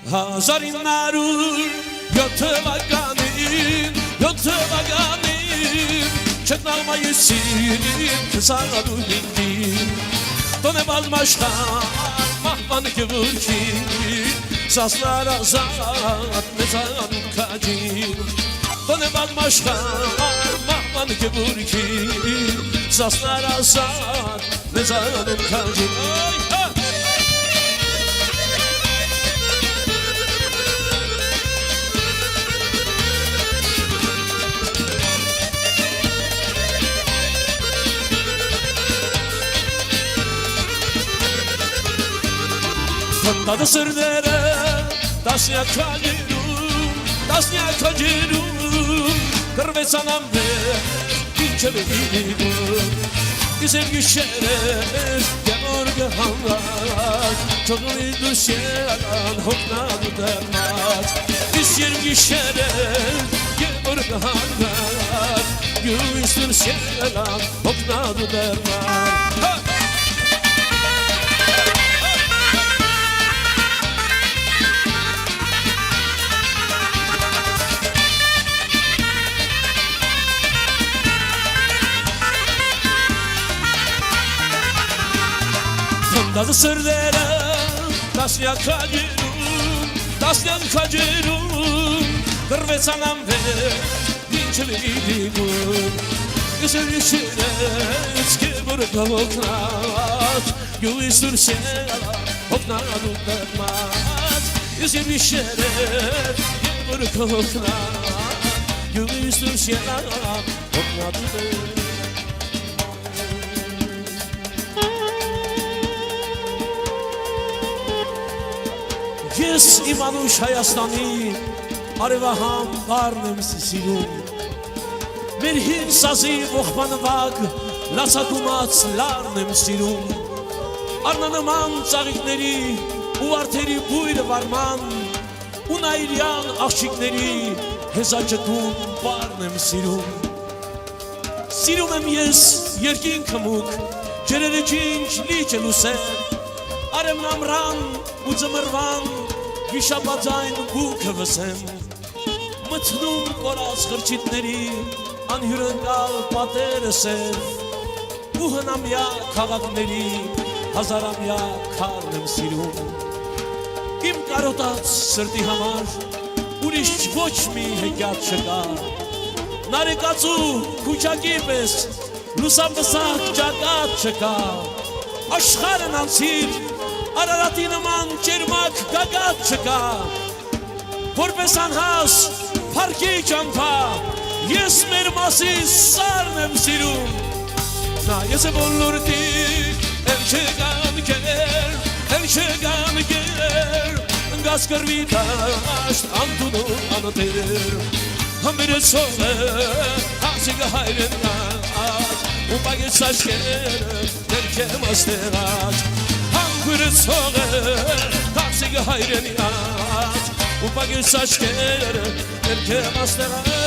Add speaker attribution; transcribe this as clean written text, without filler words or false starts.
Speaker 1: 1970 չտնալմայի սիրին քսանադուլին տոն է բազմաշխան մահման գվուրքին սասնար ազատ մեզանում կաջին տոն է բազմաշխան մահման գվուրքին սասնար ազատ մեզանում կաջին Tadı sırlara tasya kacirum Kır ve sanam ve binçe benim Güzel şeref gemor gehanlar Çoğun düşen hoknadı dermaz Güzel şeref gemor gehanlar Güzel şeref hoknadı dermaz Tadı sırlara tasya kacirum Kır ve sanam ve binçeliğim Güzel şeref kibur kavuknat Gülistur selam hoknadı dermaz Güzel şeref kibur kavuknat Gülistur selam hoknadı dermaz Ես իմանուշ Հայաստանի արևահամ բարն եմ սիրում Մեր հին սազի ողբանվակ լացակումած լարն եմ սիրում Արնանման ծաղիկների ու արդերի բույրը վարման ու նայրյան աղջիկների հեզաջտուն բարն եմ սիրում Սիրում եմ ես երկինքը մուկ ջերերը ջինչ լիճը լուսեր Արեմն ամրան ու ձմրվան Վիշապաձայն բուքը վսեմ Մթնում կորած խրճիտների Անհյուրընկալ պատերը սև Ու հնամյա քաղաքների Հազարամյա քարն եմ սիրում Իմ կարոտած սրտի համար Ուրիշ ոչ մի հեքիաթ չկա Նարեկացու քուչակի պես Լուսամվսակ ճակատ չկա Աշխարհն անցիր Արարատի նման ջերմակ գագաթ չկա Որպես անհաս փառքի ճամփա Ես մեր մասի սարն եմ սիրում Նա ես է բոլորտի էլ չգան կեր Ընգաս կրվի դաշտ անտունու անոտեր Համբերեց սովը հասիգը հայրենած Ու պագեց աշխերը ներքեմ աստեղած Համբերեց սովը հասիգը հայրենած Ու պագեց աշխերը ներքեմ աստեղած